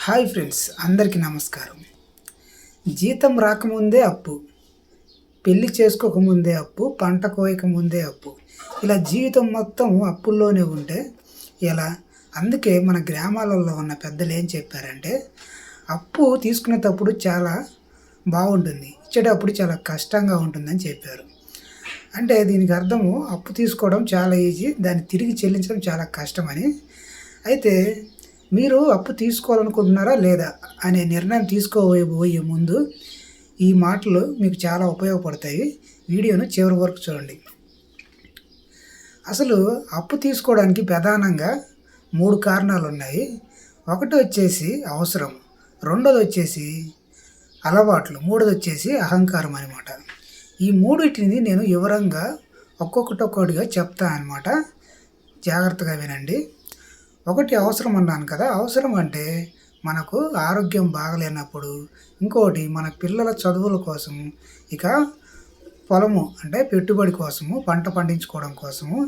Hi friends, అందరికీ నమస్కారం. జీతం రాకముందే అప్పు, పెళ్లి చేసుకోకముందే అప్పు, పంట కోయకముందే అప్పు, ఇలా జీవితం మొత్తం అప్పుల్లోనే ఉంటే ఎలా? అందుకే మన గ్రామాలలో ఉన్న పెద్దలు ఏం చెప్పారంటే, అప్పు తీసుకునేటప్పుడు చాలా బాగుంటుంది, ఇచ్చేటప్పుడు చాలా కష్టంగా ఉంటుందని చెప్పారు. అంటే దీనికి అర్థము అప్పు తీసుకోవడం చాలా ఈజీ, దాన్ని తిరిగి చెల్లించడం చాలా కష్టమని. అయితే మీరు అప్పు తీసుకోవాలనుకుంటున్నారా లేదా అనే నిర్ణయం తీసుకోబోయే ముందు ఈ మాటలు మీకు చాలా ఉపయోగపడతాయి. వీడియోను చివరి వరకు చూడండి. అసలు అప్పు తీసుకోవడానికి ప్రధానంగా 3 కారణాలు ఉన్నాయి. ఒకటి వచ్చేసి అవసరం, రెండోది వచ్చేసి అలవాట్లు, మూడోది వచ్చేసి అహంకారం అనమాట. ఈ మూడిటిని నేను వివరంగా ఒక్కొక్కటిగా చెప్తాను అనమాట. జాగ్రత్తగా వినండి. ఒకటి అవసరం అన్నాను కదా. అవసరం అంటే మనకు ఆరోగ్యం బాగలేనప్పుడు, ఇంకోటి మన పిల్లల చదువుల కోసం, ఇక పొలము అంటే పెట్టుబడి కోసము, పంట పండించుకోవడం కోసము,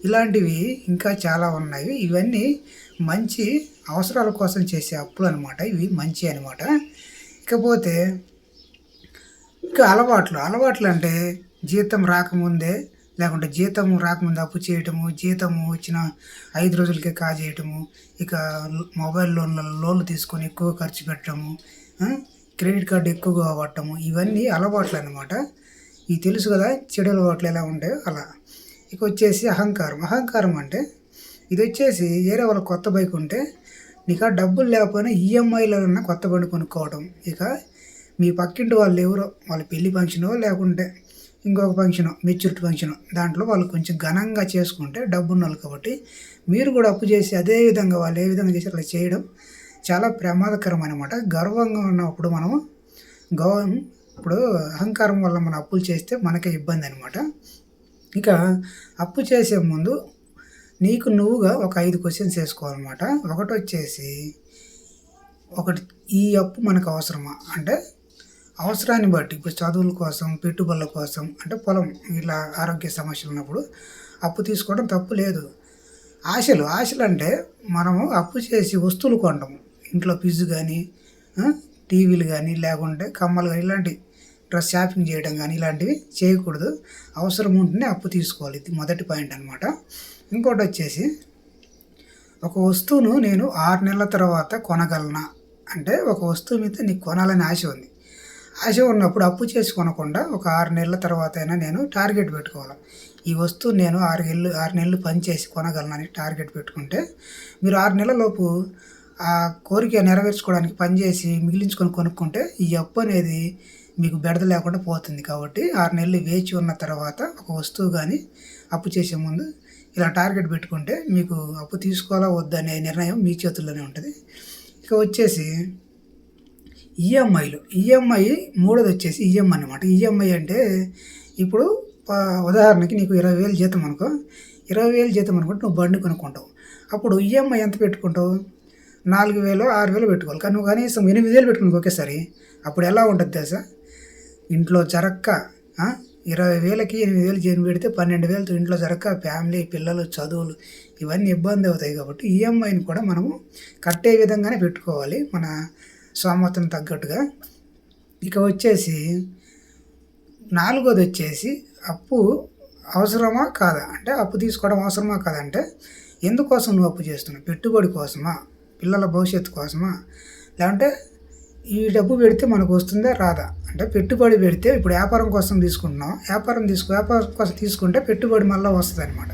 ఇలాంటివి ఇంకా చాలా ఉన్నాయి. ఇవన్నీ మంచి అవసరాల కోసం చేసే అప్పులు అనమాట. ఇవి మంచి అనమాట. ఇకపోతే ఇంకా అలవాట్లు అంటే జీతం రాకముందే, లేకుంటే జీతం రాకముందు అప్పు చేయటము, జీతము వచ్చిన 5 రోజులకే కాజేయటము, ఇక మొబైల్ లోన్లు తీసుకొని ఎక్కువ ఖర్చు పెట్టడము, క్రెడిట్ కార్డు ఎక్కువగా వాడటము, ఇవన్నీ అలవాట్లు అనమాట. ఇవి తెలుసు కదా, చెడు అలవాట్లు ఎలా ఉంటాయో అలా. ఇక వచ్చేసి అహంకారం అంటే ఇది వచ్చేసి వేరే వాళ్ళ కొత్త బైక్ ఉంటే నీకు డబ్బులు లేకపోయినా ఈఎంఐలన్నా కొత్త బండి కొనుక్కోవడం. ఇక మీ పక్కింటి వాళ్ళు ఎవరో వాళ్ళ పెళ్లి ఫంక్షనో, లేకుంటే ఇంకొక ఫంక్షను, మెచ్యూరిటీ ఫంక్షను, దాంట్లో వాళ్ళు కొంచెం ఘనంగా చేసుకుంటే డబ్బున్నోళ్ళు కాబట్టి మీరు కూడా అప్పు చేసి అదే విధంగా వాళ్ళు ఏ విధంగా చేసి అట్లా చేయడం చాలా ప్రమాదకరం అనమాట. గర్వంగా ఉన్నప్పుడు మనం ఇప్పుడు అహంకారం వల్ల మనం అప్పులు చేస్తే మనకే ఇబ్బంది అనమాట. ఇక అప్పు చేసే ముందు నీకు నువ్వుగా ఒక 5 క్వశ్చన్స్ వేసుకోవాలన్నమాట. ఒకటి వచ్చేసి ఈ అప్పు మనకు అవసరమా? అంటే అవసరాన్ని బట్టి, ఇప్పుడు చదువుల కోసం, పెట్టుబడుల కోసం, అంటే పొలం, ఇలా ఆరోగ్య సమస్యలు ఉన్నప్పుడు అప్పు తీసుకోవడం తప్పు లేదు. ఆశలు అంటే మనము అప్పు చేసి వస్తువులు కొనడము, ఇంట్లో ఫ్రిడ్జ్ కానీ, టీవీలు కానీ, లేకుంటే కమ్మలు కానీ, ఇలాంటి డ్రెస్ షాపింగ్ చేయడం కానీ ఇలాంటివి చేయకూడదు. అవసరం ఉంటేనే అప్పు తీసుకోవాలి. ఇది మొదటి పాయింట్ అనమాట. ఇంకోటి వచ్చేసి ఒక వస్తువును నేను 6 నెలల తర్వాత కొనగలనా? అంటే ఒక వస్తువు మీద నీకు కొనాలని ఆశ ఉంది. ఆశ ఉన్నప్పుడు అప్పు చేసి కొనకుండా ఒక 6 నెలల తర్వాత అయినా నేను టార్గెట్ పెట్టుకోవాలి. ఈ వస్తువు నేను 6 నెలలు పనిచేసి కొనగలనని టార్గెట్ పెట్టుకుంటే మీరు 6 నెలలలోపు ఆ కోరిక నెరవేర్చుకోవడానికి పనిచేసి మిగిలించుకొని కొనుక్కుంటే ఈ అప్పు అనేది మీకు బెడద లేకుండా పోతుంది. కాబట్టి 6 నెలలు వేచి ఉన్న తర్వాత ఒక వస్తువు కానీ అప్పు చేసే ముందు ఇలా టార్గెట్ పెట్టుకుంటే మీకు అప్పు తీసుకోవాలా వద్దనే నిర్ణయం మీ చేతుల్లోనే ఉంటుంది. ఇక వచ్చేసి ఈఎంఐ మూడోది వచ్చేసి ఈఎంఐ అనమాట. ఈఎంఐ అంటే ఇప్పుడు ఉదాహరణకి నీకు 20,000 జీతం అనుకో, 20,000 జీతం అనుకుంటే నువ్వు బండి కొనుక్కుంటావు. అప్పుడు ఈఎంఐ ఎంత పెట్టుకుంటావు? 4,000 6,000 పెట్టుకోవాలి. కానీ నువ్వు కనీసం 8,000 పెట్టుకుని ఒకేసారి. అప్పుడు ఎలా ఉంటుంది తెలుసా? ఇంట్లో జరక్క 20,000కి 8,000 జైన్ పెడితే 12,000తో ఇంట్లో జరక్క ఫ్యామిలీ, పిల్లలు, చదువులు ఇవన్నీ ఇబ్బంది అవుతాయి. కాబట్టి ఈఎంఐని కూడా మనము కట్టే విధంగానే పెట్టుకోవాలి, మన స్తోమతను తగ్గట్టుగా. ఇక వచ్చేసి నాలుగోది వచ్చేసి అప్పు అవసరమా కాదా? అంటే అప్పు తీసుకోవడం అవసరమా కాదంటే ఎందుకోసం నువ్వు అప్పు చేస్తున్నావు? పెట్టుబడి కోసమా? పిల్లల భవిష్యత్తు కోసమా? లేదంటే ఈ డబ్బు పెడితే మనకు వస్తుందా రాదా? అంటే పెట్టుబడి పెడితే ఇప్పుడు వ్యాపారం కోసం తీసుకుంటున్నాం, వ్యాపారం కోసం తీసుకుంటే పెట్టుబడి మళ్ళీ వస్తుంది అనమాట.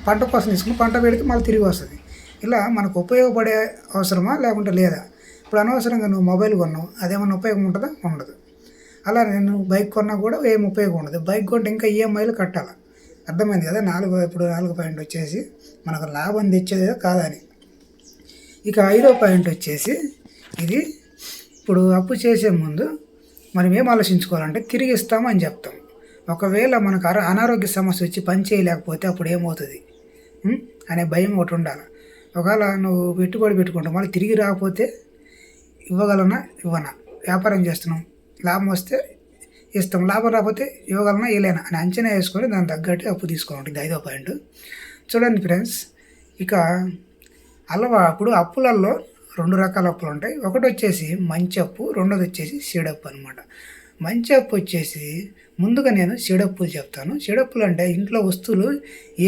పంట కోసం తీసుకుని పంట పెడితే మళ్ళీ తిరిగి వస్తుంది. ఇలా మనకు ఉపయోగపడే అవసరమా లేకుంటే లేదా? ఇప్పుడు అనవసరంగా నువ్వు మొబైల్ కొన్నావు, అదేమన్నా ఉపయోగం ఉంటుందా? ఉండదు. అలా నేను బైక్ కొన్నా కూడా ఏం ఉపయోగం ఉండదు. బైక్ కొంటే ఇంకా ఈఎంఐలు కట్టాలి. అర్థమైంది కదా? ఇప్పుడు 4 పాయింట్ వచ్చేసి మనకు లాభం తెచ్చేదే కాదని. ఇక 5వ పాయింట్ వచ్చేసి ఇది, ఇప్పుడు అప్పు చేసే ముందు మనం ఏం ఆలోచించుకోవాలంటే తిరిగి ఇస్తామని చెప్తాం. ఒకవేళ మనకు అనారోగ్య సమస్య వచ్చి పని చేయలేకపోతే అప్పుడు ఏమవుతుంది అనే భయం ఒకటి ఉండాలి. ఒకవేళ నువ్వు పెట్టుబడి పెట్టుకుంటావు, మళ్ళీ తిరిగి రాకపోతే ఇవ్వగలనా ఇవ్వనా? వ్యాపారం చేస్తున్నాం, లాభం వస్తే ఇస్తాం, లాభం రాకపోతే ఇవ్వగలనా ఇవ్వలేనా అని అంచనా వేసుకొని దాని తగ్గట్టు అప్పు తీసుకోవాలి. ఇది 5వ పాయింట్. చూడండి ఫ్రెండ్స్, ఇక ఇప్పుడు అప్పులలో 2 రకాల అప్పులు ఉంటాయి. ఒకటి వచ్చేసి మంచి అప్పు, రెండోది వచ్చేసి సీడప్పు అనమాట. మంచి అప్పు వచ్చేసి ముందుగా నేను సీడప్పులు చెప్తాను. సీడప్పులు అంటే ఇంట్లో వస్తువులు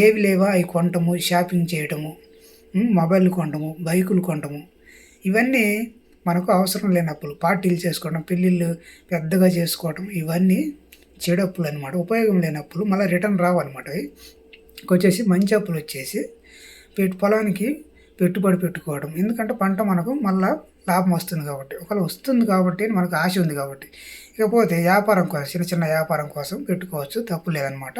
ఏవి లేవా అవి కొనటము, షాపింగ్ చేయటము, మొబైల్ కొనటము, బైకులు కొనటము, ఇవన్నీ మనకు అవసరం లేని అప్పులు. పార్టీలు చేసుకోవడం, పెళ్ళిళ్ళు పెద్దగా చేసుకోవడం, ఇవన్నీ చెడప్పులు అనమాట. ఉపయోగం లేని అప్పులు, మళ్ళీ రిటర్న్ రావన్నమాట. అవి వచ్చేసి మంచి అప్పులు వచ్చేసి పొలానికి పెట్టుబడి పెట్టుకోవడం. ఎందుకంటే పంట మనకు మళ్ళా లాభం వస్తుంది కాబట్టి, ఒకవేళ వస్తుంది కాబట్టి మనకు ఆశ ఉంది కాబట్టి. ఇకపోతే వ్యాపారం కోసం, చిన్న చిన్న వ్యాపారం కోసం పెట్టుకోవచ్చు, తప్పు లేదనమాట.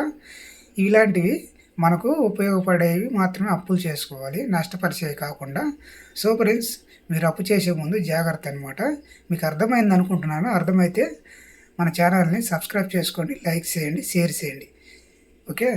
ఇలాంటివి మనకు ఉపయోగపడేవి మాత్రమే అప్పులు చేసుకోవాలి, నష్టపరిచేవి కాకుండా. సో ఫ్రెండ్స్, మీరు అప్పు చేసే ముందు జాగ్రత్త అనమాట. మీకు అర్థమైంది అనుకుంటున్నాను. అర్థమైతే మన ఛానల్ని సబ్స్క్రైబ్ చేసుకోండి, లైక్ చేయండి, షేర్ చేయండి. ఓకే.